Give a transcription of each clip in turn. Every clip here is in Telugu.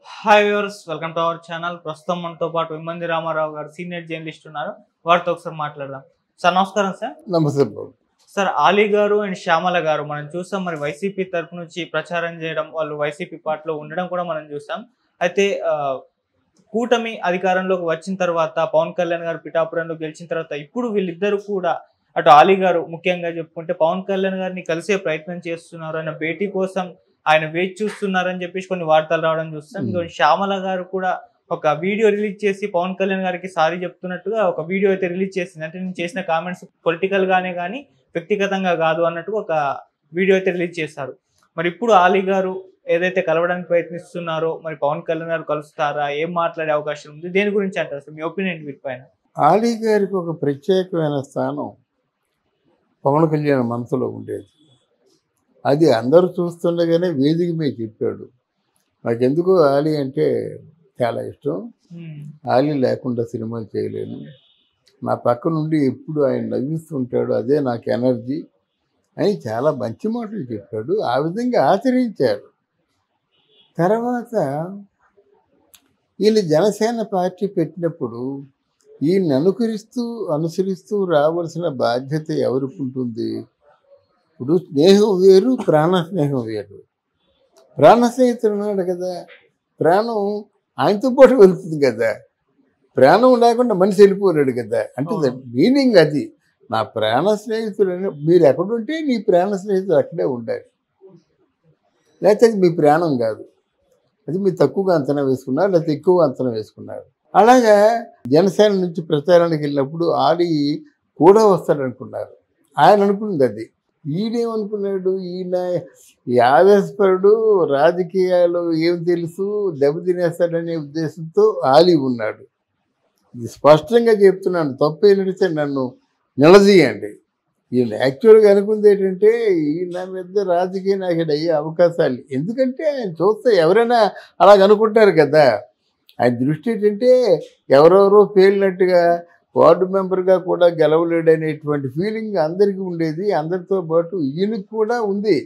Hi viewers, welcome to our channel. ప్రస్తుతం మనతో పాటు ఇమ్మంది రామారావు గారు సీనియర్ జర్నలిస్ట్ ఉన్నారు. వారితో ఒకసారి మాట్లాడదాం. సార్ నమస్కారం. సార్ నమస్తే బాబు. సార్ ఆలీ గారు అండ్ శ్యామల గారు మనం చూసాం. మరి వైసీపీ తరపు నుంచి ప్రచారం చేయడం, వాళ్ళు వైసీపీ పార్టీలో ఉండడం కూడా మనం చూసాం. అయితే కూటమి అధికారంలోకి వచ్చిన తర్వాత, పవన్ కళ్యాణ్ గారు పిఠాపురంలో గెలిచిన తర్వాత ఇప్పుడు వీళ్ళిద్దరూ కూడా, అటు ఆలీ గారు ముఖ్యంగా చెప్పుకుంటే పవన్ కళ్యాణ్ గారిని కలిసే ప్రయత్నం చేస్తున్నారు, ఆయన భేటీ కోసం ఆయన వేచి చూస్తున్నారని చెప్పేసి కొన్ని వార్తలు రావడం చూస్తాం. ఇంకొక శ్యామల గారు కూడా ఒక వీడియో రిలీజ్ చేసి పవన్ కళ్యాణ్ గారికి సారీ చెప్తున్నట్టుగా ఒక వీడియో అయితే రిలీజ్ చేసింది. అంటే నేను చేసిన కామెంట్స్ పొలిటికల్ గానే కానీ వ్యక్తిగతంగా కాదు అన్నట్టుగా ఒక వీడియో అయితే రిలీజ్ చేశారు. మరి ఇప్పుడు ఆలీ గారు ఏదైతే కలవడానికి ప్రయత్నిస్తున్నారో, మరి పవన్ కళ్యాణ్ గారు కలుస్తారా, ఏం మాట్లాడే అవకాశం ఉంది, దేని గురించి అంటారు సార్? మీ ఒపీనియన్ వీటిపైన. ఆలీ గారికి ఒక ప్రత్యేకమైన స్థానం పవన్ కళ్యాణ్ మనసులో ఉండేది. అది అందరూ చూస్తుండగానే వేదిక మీద చెప్పాడు. నాకెందుకో ఆలీ అంటే చాలా ఇష్టం, ఆలీ లేకుండా సినిమాలు చేయలేను, నా పక్క నుండి ఎప్పుడు ఆయన నవ్విస్తుంటాడు, అదే నాకు ఎనర్జీ అని చాలా మంచి మాటలు చెప్పాడు. ఆ విధంగా ఆచరించాడు. తర్వాత వీళ్ళు జనసేన పార్టీ పెట్టినప్పుడు ఈయన్ని అనుసరిస్తూ రావాల్సిన బాధ్యత ఎవరికి ఉంటుంది? ఇప్పుడు స్నేహం వేరు, ప్రాణ స్నేహం వేరు. ప్రాణ స్నేహితుడు ఉన్నాడు కదా, ప్రాణం ఆయనతో పాటు వెళ్తుంది కదా, ప్రాణం లేకుండా మనిషి వెళ్ళిపోలేడు కదా. అంటే మీనింగ్ అది. నా ప్రాణ స్నేహితుడు మీరు ఎక్కడుంటే నీ ప్రాణ స్నేహితుడు అక్కడే ఉండాలి, లేకపోతే అది మీ ప్రాణం కాదు, అది మీరు తక్కువగా అంచనా వేసుకున్నారు, లేకపోతే ఎక్కువ అంచనా వేసుకున్నారు. అలాగా జనసేన నుంచి ప్రచారానికి వెళ్ళినప్పుడు ఆలీ కూడా వస్తాడనుకున్నారు. ఆయన అనుకున్నది అది. ఈయనేమనుకున్నాడు, ఈయన ఆవేశపరుడు, రాజకీయాలు ఏం తెలుసు, దెబ్బతినేస్తాడనే ఉద్దేశంతో ఆలీ ఉన్నాడు. ఇది స్పష్టంగా చెప్తున్నాను, తప్పే నడిస్తే నన్ను నిలదీయండి. ఈయన యాక్చువల్గా అనుకుంది ఏంటంటే ఈయన మీద రాజకీయ నాయకుడు అయ్యే అవకాశాలు, ఎందుకంటే ఆయన చూస్తే ఎవరైనా అలాగ అనుకుంటారు కదా. ఆయన దృష్టి ఏంటంటే ఎవరెవరో పేలినట్టుగా వార్డు మెంబర్గా కూడా గెలవలేడనేటువంటి ఫీలింగ్ అందరికీ ఉండేది. అందరితో పాటు ఈయనకి కూడా ఉంది.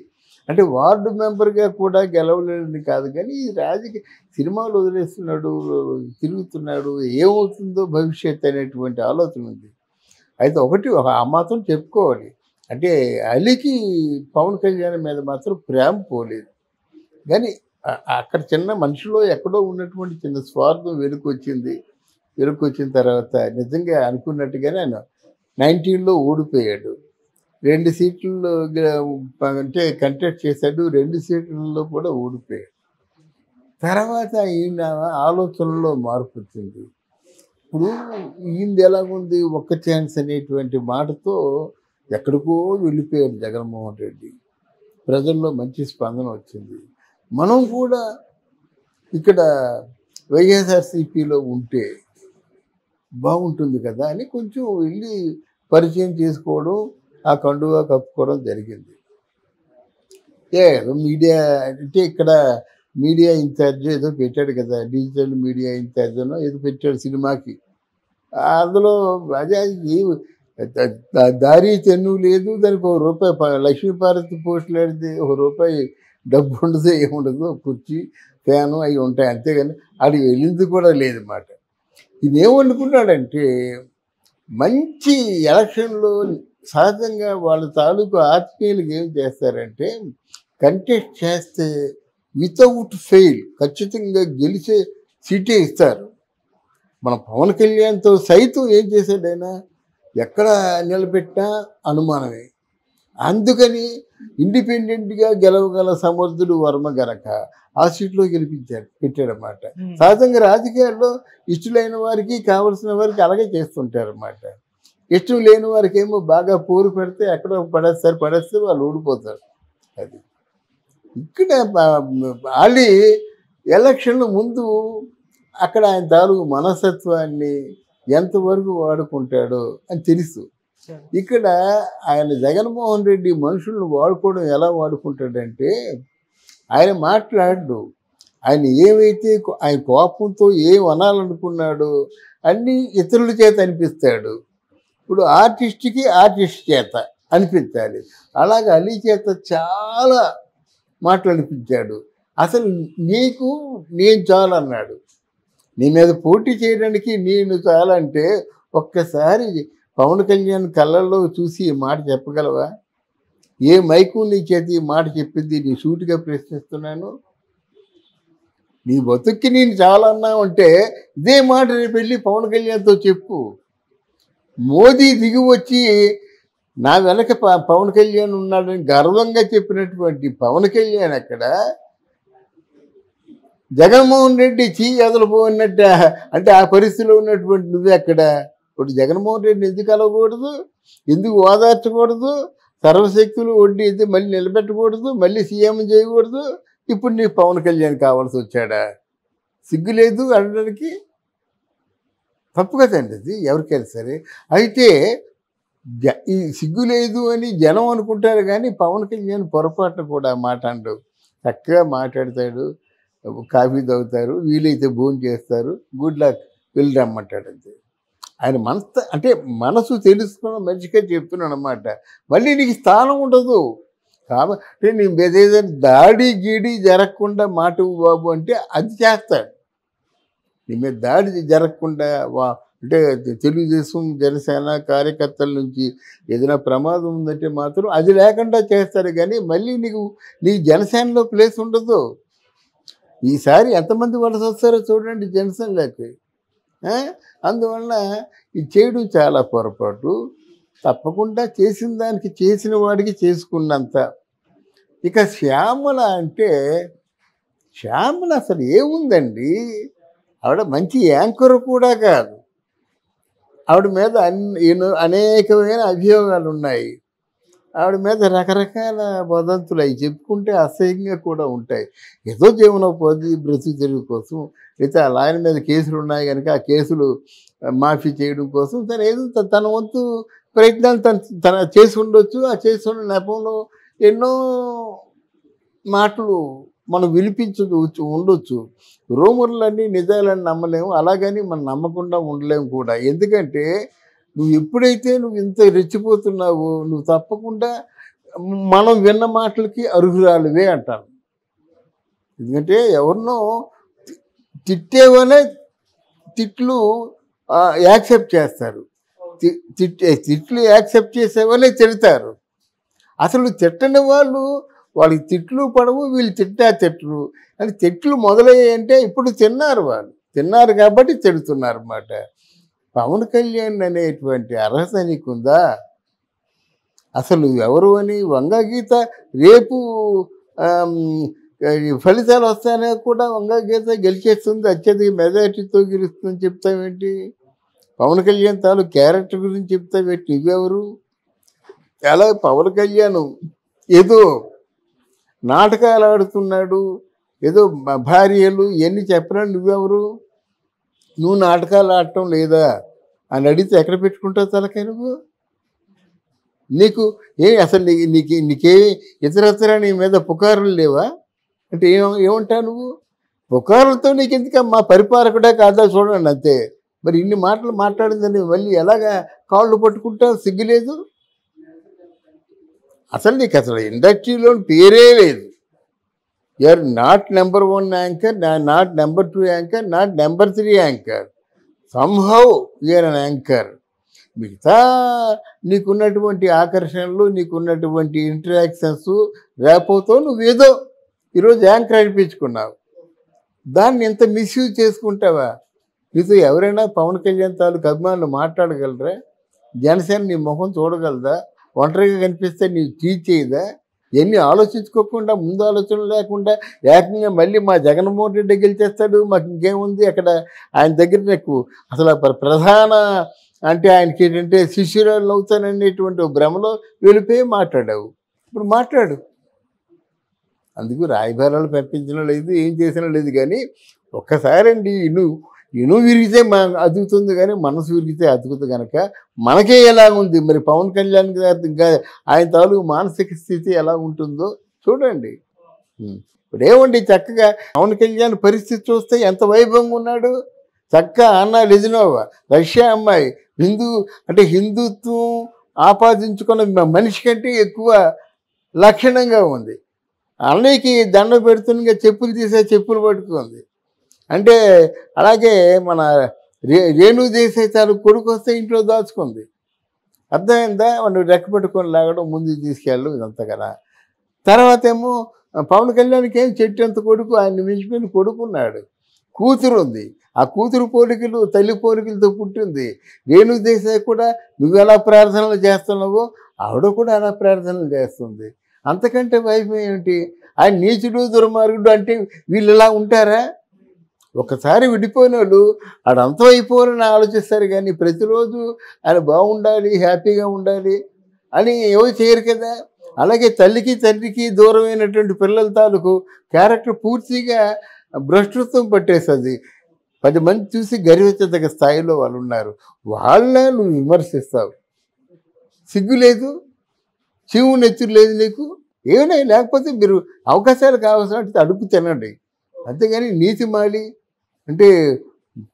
అంటే వార్డు మెంబర్గా కూడా గెలవలేడని కాదు, కానీ రాజకీయ సినిమాలు వదిలేస్తున్నాడు, తిరుగుతున్నాడు, ఏమవుతుందో భవిష్యత్ అనేటువంటి ఆలోచన ఉంది. అయితే ఒక ఆ మాత్రం చెప్పుకోవాలి, అంటే అలీకి పవన్ కళ్యాణ్ మీద మాత్రం ప్రేమ పోలేదు. కానీ అక్కడ చిన్న మనిషిలో ఎక్కడో ఉన్నటువంటి చిన్న స్వార్థం వెలుకొచ్చిన తర్వాత నిజంగా అనుకున్నట్టుగానే ఆయన 19లో ఓడిపోయాడు. 2 సీట్లలో అంటే కంటెస్ట్ చేశాడు, 2 సీట్లలో కూడా ఓడిపోయాడు. తర్వాత ఈయన ఆలోచనలో మార్పు వచ్చింది. ఇప్పుడు ఈయనది ఎలాగుంది, ఒక్క ఛాన్స్ అనేటువంటి మాటతో ఎక్కడికో వెళ్ళిపోయాడు జగన్మోహన్ రెడ్డి. ప్రజల్లో మంచి స్పందన వచ్చింది. మనం కూడా ఇక్కడ వైఎస్ఆర్సీపీలో ఉంటే బాగుంటుంది కదా అని కొంచెం వెళ్ళి పరిచయం చేసుకోవడం, ఆ కండువా కప్పుకోవడం జరిగింది. మీడియా అంటే ఇక్కడ మీడియా ఇన్ఛార్జ్ ఏదో పెట్టాడు కదా, డిజిటల్ మీడియా ఇన్ఛార్జ్ అనో ఏదో పెట్టాడు సినిమాకి. అందులో అదే దారి తెన్ను లేదు, దానికి ₹1 లక్ష్మీపార్వతి పోస్టులు ఆడితే ₹1 డబ్బు ఉండదు, ఏముండదు, కుర్చీ ఫ్యాను అవి ఉంటాయి, అంతేగాని అది వెళ్ళింది కూడా లేదన్నమాట. ఇదేమనుకున్నాడంటే మంచి ఎలక్షన్లో సహజంగా వాళ్ళ తాలూకు ఆత్మీయులకు ఏం చేస్తారంటే కంటెస్ట్ చేస్తే వితౌట్ ఫెయిల్ ఖచ్చితంగా గెలిచే సీటే ఇస్తారు. మన పవన్ కళ్యాణ్తో సైతం ఏం చేశాడైనా ఎక్కడ నిలబెట్టినా అనుమానమే. అందుకని ఇండిపెండెంట్గా గెలవగల సమర్థుడు వర్మ గనక ఆ సీట్లో పెట్టాడన్నమాట. సహజంగా రాజకీయాల్లో ఇష్టలైన వారికి కావలసిన వారికి అలాగే చేస్తుంటారన్నమాట. ఇష్టం లేని వారికి ఏమో బాగా పోరు పెడితే ఎక్కడో పడేస్తే వాళ్ళు ఓడిపోతారు. అది ఇక్కడ ఆలీ ఎలక్షన్ల ముందు అక్కడ ఆయన తాలూకు మనస్తత్వాన్ని ఎంతవరకు వాడుకుంటాడో అని తెలుసు. ఇక్కడ ఆయన జగన్మోహన్ రెడ్డి మనుషులను వాడుకోవడం ఎలా వాడుకుంటాడంటే ఆయన మాట్లాడు, ఆయన ఏమైతే ఆయన కోపంతో ఏం అనాలనుకున్నాడో అన్నీ ఇతరుల చేత అనిపిస్తాడు. ఇప్పుడు ఆర్టిస్ట్కి ఆర్టిస్ట్ చేత అనిపించాలి, అలాగే అలీ చేత చాలా మాటలు అనిపించాడు. అసలు నీకు నేను చాలు అన్నాడు. నీ మీద పోటీ చేయడానికి నేను చాలంటే ఒక్కసారి పవన్ కళ్యాణ్ కళ్ళల్లో చూసి ఈ మాట చెప్పగలవా? ఏ మైకు నీ చేతి ఈ మాట చెప్పింది? నీ సూటిగా ప్రశ్నిస్తున్నాను. నీ బతుక్కి నేను చాలన్నావు అంటే ఇదే మాట రేపు వెళ్ళి పవన్ కళ్యాణ్తో చెప్పు. మోదీ దిగి వచ్చి నా వెనక పవన్ కళ్యాణ్ ఉన్నాడని గర్వంగా చెప్పినటువంటి పవన్ కళ్యాణ్ అక్కడ జగన్మోహన్ రెడ్డి ఎదలిపోయినట్టు అంటే ఆ పరిస్థితిలో ఉన్నటువంటి నువ్వే అక్కడ. ఇప్పుడు జగన్మోహన్ రెడ్డిని ఎందుకు కలవకూడదు, ఎందుకు ఓదార్చకూడదు, సర్వశక్తులు వడ్డీ అయితే మళ్ళీ నిలబెట్టకూడదు, మళ్ళీ సీఎం చేయకూడదు, ఇప్పుడు నీ పవన్ కళ్యాణ్ కావాల్సి వచ్చాడా? సిగ్గు లేదు అనడానికి? తప్పు కదండి అది ఎవరికైనా సరే. అయితే ఈ సిగ్గు లేదు అని జనం అనుకుంటారు, కానీ పవన్ కళ్యాణ్ పొరపాటున కూడా మాట అండు. చక్కగా మాట్లాడతాడు, కాఫీ తాగుతారు, వీలైతే భోజనం చేస్తారు, గుడ్ లక్ వెళ్ళి రమ్మంటాడు. అంతే. ఆయన అంటే మనసు తెలుసుకున్న మంచిగా చెప్తున్నాను అన్నమాట. మళ్ళీ నీకు స్థానం ఉండదు కాబట్టి నీ మీద ఏదైనా దాడి గీడి జరగకుండా మాట బాబు అంటే అది చేస్తాడు. నీ మీద దాడి జరగకుండా అంటే తెలుగుదేశం జనసేన కార్యకర్తల నుంచి ఏదైనా ప్రమాదం ఉందంటే మాత్రం అది లేకుండా చేస్తారు, కానీ మళ్ళీ నీ జనసేనలో ప్లేస్ ఉండదు. ఈసారి ఎంతమంది వలస వస్తారో చూడండి జనసేనలోకి. అందువల్ల ఇది చేయడం చాలా పొరపాటు. తప్పకుండా చేసిన దానికి చేసిన వాడికి చేసుకున్నంత. ఇక శ్యామల అంటే శ్యామల అసలు ఏముందండి, ఆవిడ మంచి యాంకర్ కూడా కాదు. ఆవిడ మీద అనేకమైన అభియోగాలు ఉన్నాయి. ఆవిడ మీద రకరకాల వదంతులు అవి చెప్పుకుంటే అసహ్యంగా కూడా ఉంటాయి. ఏదో జీవనోపాధి బ్రతుకు తెరుగు కోసం, అయితే ఆ ఆయన మీద కేసులు ఉన్నాయి కనుక ఆ కేసులు మాఫీ చేయడం కోసం తన వంతు ప్రయత్నాలు తన చేసి ఉండొచ్చు. ఆ చేసి ఉన్న నెపంలో ఎన్నో మాటలు మనం ఉండొచ్చు. రూమర్లన్నీ నిజాలని నమ్మలేము, అలాగని మనం నమ్మకుండా ఉండలేము కూడా. ఎందుకంటే నువ్వు ఎప్పుడైతే ఇంత రెచ్చిపోతున్నావో నువ్వు తప్పకుండా మనం విన్న మాటలకి అర్హురాలివే అంటాను. ఎందుకంటే ఎవరినో తిట్టేవనే తిట్లు యాక్సెప్ట్ చేస్తారు, తిట్లు యాక్సెప్ట్ చేసేవనే తిడతారు. అసలు తిట్టని వాళ్ళకి తిట్లు పడవు, వీళ్ళు తిట్లు అని తిట్లు మొదలయ్యాయంటే ఇప్పుడు తిన్నారు కాబట్టి తిడుతున్నారు అన్నమాట. పవన్ కళ్యాణ్ అనేటువంటి అర్హత నీకుందా? అసలు ఎవరు అని వంగగీత రేపు ఫలితాలు వస్తాయనే కూడా వంగగీత గెలిచేస్తుంది, అత్యధిక మెజార్టీతో గెలుస్తుందని చెప్తావేంటి? పవన్ కళ్యాణ్ తాలూకు క్యారెక్టర్ గురించి చెప్తావేంటి? నువ్వెవరు? అలా పవన్ కళ్యాణ్ ఏదో నాటకాలు ఆడుతున్నాడు, ఏదో భార్యలు ఇవన్నీ చెప్పినా నువ్వెవరు? నువ్వు నాటకాలు ఆడటం లేదా అని అడిగితే ఎక్కడ పెట్టుకుంటావు తలకాయ? నీకు అసలు నీకే ఇతరత్ర నీ మీద పుకారులు లేవా అంటే ఏమంటావు నువ్వు? పుకారులతో నీకు ఎందుకమ్మా, పరిపాలకుడే కాదా చూడండి అంతే. మరి ఇన్ని మాటలు మాట్లాడిందని మళ్ళీ ఎలాగా కాళ్ళు పట్టుకుంటావు? సిగ్గులేదు అసలు నీకు? అసలు ఇండస్ట్రీలో పేరే లేదు. You are not number 1 anchor, not number 2 anchor, not number 3 anchor. Somehow you are an anchor. మిగతా నీకున్నటువంటి ఆకర్షణలు, నీకున్నటువంటి ఇంటరాక్షన్స్ రేపోతో నువ్వేదో ఈరోజు యాంకర్ అనిపించుకున్నావు. దాన్ని ఎంత మిస్యూజ్ చేసుకుంటావా? నీతో ఎవరైనా పవన్ కళ్యాణ్ తాలూకు అభిమానులు మాట్లాడగలరా? జనసేన నీ ముఖం చూడగలదా? ఒంటరిగా కనిపిస్తే నీ టీచ్ చేయదా? ఎన్ని ఆలోచించుకోకుండా, ముందు ఆలోచనలు లేకుండా ఏకంగా మళ్ళీ మా జగన్మోహన్ రెడ్డి గెలిచేస్తాడు, మాకు ఇంకేముంది అక్కడ ఆయన దగ్గర నాకు అసలు ప్రధాన అంటే ఆయనకి ఏంటంటే శిష్యురాలు అవుతాననేటువంటి భ్రమలో వెళ్ళిపోయి మాట్లాడావు. ఇప్పుడు మాట్లాడు. అందుకు రాయబారాలు పంపించడం లేదు, ఏం చేసినా లేదు. కానీ ఒక్కసారండి ఇను విరిగితే అతుకుతుంది, కానీ మనసు విరిగితే అతుకుతుంది. కనుక మనకే ఎలా ఉంది మరి పవన్ కళ్యాణ్ గారి ఆయన తాలూకు మానసిక స్థితి ఎలా ఉంటుందో చూడండి. ఇప్పుడు ఏమండి చక్కగా పవన్ కళ్యాణ్ పరిస్థితి చూస్తే ఎంత వైభవంగా ఉన్నాడు. చక్కగా అన్నా లెజినోవా రష్యా అమ్మాయి హిందుత్వం ఆపాదించుకున్న మనిషి కంటే ఎక్కువ లక్షణంగా ఉంది. అన్నయ్యకి దండం పెడుతుండగా చెప్పులు తీసే చెప్పులు పట్టుకుంది. అంటే అలాగే మన రేణు దేశాయ్ తాలూకు కొడుకు వస్తే ఇంట్లో దాచుకుంది. అర్థమైందా? వాడు రెక్క పెట్టుకొని లాగడం, ముందుకు తీసుకెళ్ళడం ఇదంతా కదా. తర్వాత ఏమో పవన్ కళ్యాణ్కి ఏం చెట్టంత కొడుకు, ఆయన మించిపోయిన కొడుకున్నాడు, కూతురు ఉంది. ఆ కూతురు పోలికలు తల్లి పోలికలతో పుట్టింది. రేణు దేశాయ్ కూడా నువ్వు ఎలా ప్రార్థనలు చేస్తున్నావో ఆవిడ కూడా అలా ప్రార్థనలు చేస్తుంది. అంతకంటే వైఫై ఏమిటి? ఆయన నీచుడు దుర్మార్గుడు అంటే వీళ్ళు ఇలా ఉంటారా? ఒకసారి విడిపోయిన వాళ్ళు ఆడంతం అయిపోవాలని ఆలోచిస్తారు, కానీ ప్రతిరోజు ఆయన బాగుండాలి, హ్యాపీగా ఉండాలి అని ఎవరు చేయరు కదా. అలాగే తల్లికి తండ్రికి దూరమైనటువంటి పిల్లల తాలూకు క్యారెక్టర్ పూర్తిగా భ్రష్టత్వం పట్టేస్తుంది. 10 మంది చూసి గర్వించదగ్గ స్థాయిలో వాళ్ళు ఉన్నారు. వాళ్ళ నువ్వు విమర్శిస్తావు, సిగ్గు లేదు, చీము నెత్తురు లేదు నీకు ఏమైనా? లేకపోతే మీరు అవకాశాలు కావాల్సినట్టు అడుగు తినండి, అంతేగాని నీతి మాలి అంటే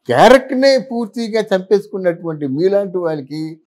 క్యారెక్టర్నే పూర్తిగా చంపేసుకున్నటువంటి మీలాంటి వాళ్ళకి